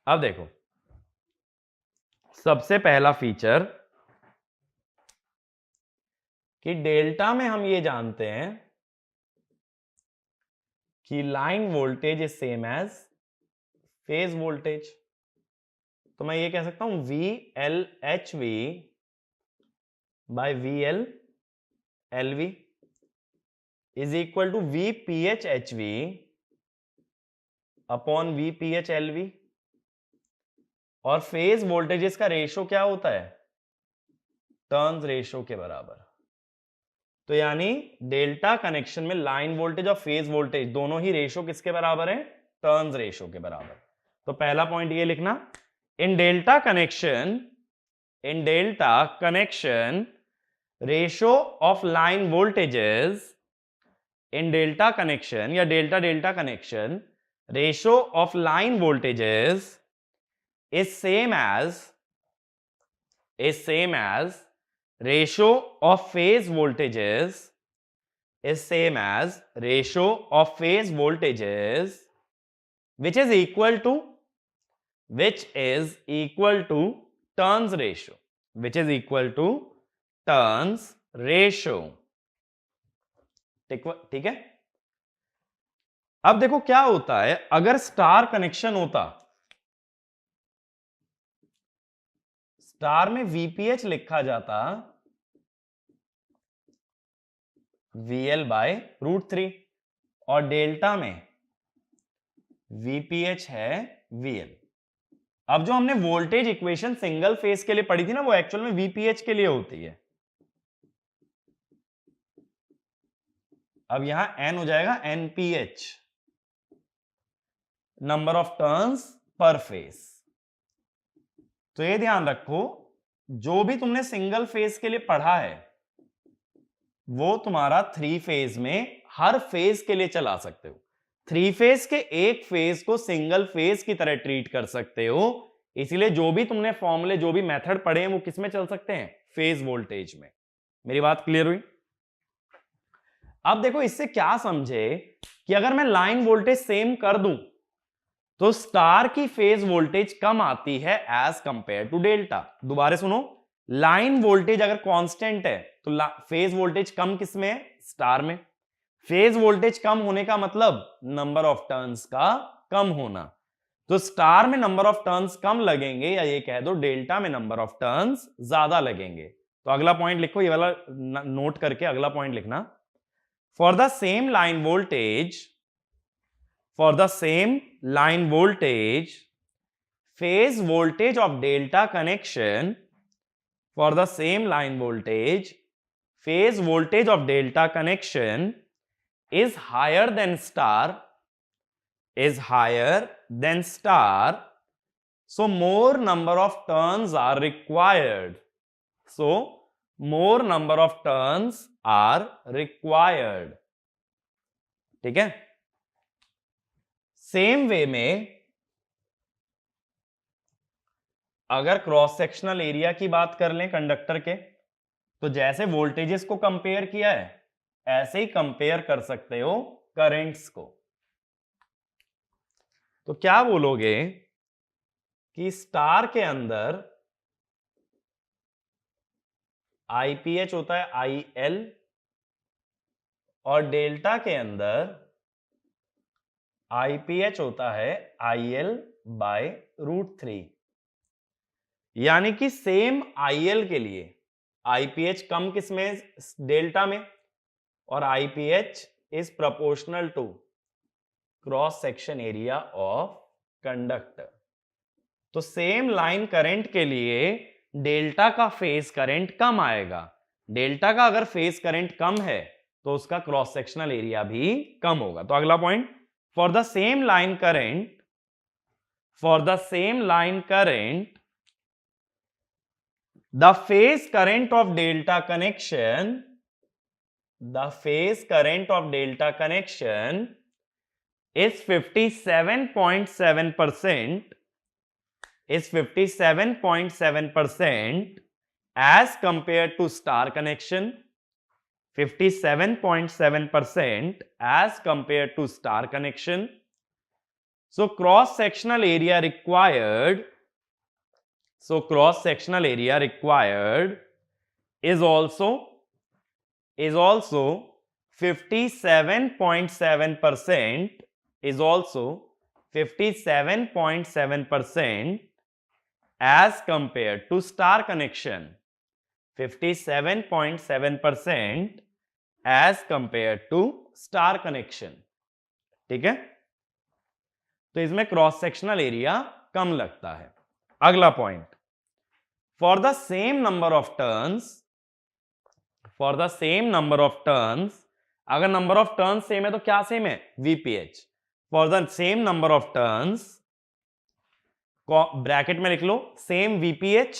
अब देखो, सबसे पहला फीचर कि डेल्टा में हम ये जानते हैं कि line voltage is same as phase voltage. तो मैं ये कह सकता हूं VLHV by VLLV is equal to VPHHV upon VPHLV। और फेज वोल्टेजेस का रेशो क्या होता है, टर्न्स रेशो के बराबर। तो यानी डेल्टा कनेक्शन में लाइन वोल्टेज और फेज वोल्टेज दोनों ही रेशो किसके बराबर है, टर्न्स रेशो के बराबर। तो पहला पॉइंट ये लिखना, in delta connection ratio of line voltages, in delta connection या delta delta connection ratio of line voltages is same as ratio of phase voltages is same as ratio of phase voltages which is equal to turns ratio, which is equal to turns ratio। ठीक है। अब देखो क्या होता है, अगर स्टार कनेक्शन होता, स्टार में VPH लिखा जाता VL बाय √3 और डेल्टा में VPH है VL। अब जो हमने वोल्टेज इक्वेशन सिंगल फेज के लिए पढ़ी थी ना, वो एक्चुअल में VPH के लिए होती है। अब यहां N हो जाएगा NPH, number of turns per phase. तो ये ध्यान रखो, जो भी तुमने सिंगल फेज के लिए पढ़ा है वो तुम्हारा 3 फेज में हर फेज के लिए चला सकते हो। 3 फेज के एक फेज को सिंगल फेज की तरह ट्रीट कर सकते हो, इसीलिए जो भी तुमने फॉर्मूले, जो भी मेथड पढ़े हैं वो किस में चल सकते हैं, फेज वोल्टेज में। मेरी बात क्लियर हुई। अब देखो इससे क्या समझे कि अगर मैं लाइन वोल्टेज सेम कर दूं तो स्टार की फेज वोल्टेज कम आती है एज कंपेयर टू डेल्टा। दोबारा सुनो, लाइन वोल्टेज अगर कांस्टेंट है तो फेज वोल्टेज कम किसमें है, स्टार में। फेज वोल्टेज कम होने का मतलब नंबर ऑफ टर्न्स का कम होना। तो स्टार में नंबर ऑफ टर्न्स कम लगेंगे, या ये कह दो डेल्टा में नंबर ऑफ टर्न्स ज्यादा लगेंगे। तो अगला पॉइंट लिखो, ये वाला नोट करके अगला पॉइंट लिखना, for the same line voltage, phase voltage of delta connection, for the same line voltage, phase voltage of delta connection is higher than star, so more number of turns are required. ठीक है. सेम वे में अगर क्रॉस सेक्शनल एरिया की बात कर लें कंडक्टर के, तो जैसे वोल्टेजेस को कंपेयर किया है ऐसे ही कंपेयर कर सकते हो करंट्स को. तो क्या बोलोगे कि स्टार के अंदर IPH होता है IL और डेल्टा के अंदर IPH होता है IL/√3. यानी कि सेम IL के लिए IPH कम किस में, डेल्टा में, और IPH is proportional to cross section area of conductor. तो सेम लाइन करंट के लिए डेल्टा का फेज करंट कम आएगा. डेल्टा का अगर फेज करंट कम है तो उसका क्रॉस सेक्शनल एरिया भी कम होगा. तो अगला point, for the same line current the phase current of delta connection is 57.7% as compared to star connection. 57.7% as compared to star connection. So cross sectional area required is also 57.7% as compared to star connection. 57.7% as compared to star connection. ठीक है. तो इसमें क्रॉस सेक्शनल एरिया कम लगता है. अगला point, for the same number of turns, अगर नंबर ऑफ टर्न्स सेम है तो क्या सेम है, VPH. For the same number of turns, bracket में लिख लो same VPH,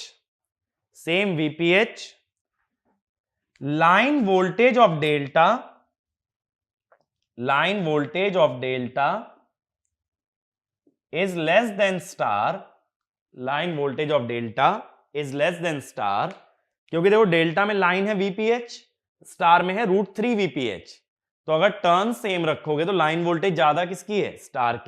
line voltage of delta is less than star. Line voltage of delta is less than star, क्योंकि देखो डेल्टा में लाइन है VPH, स्टार में है √3 VPH. तो अगर टर्न सेम रखोगे तो लाइन वोल्टेज ज्यादा किसकी है, स्टार की.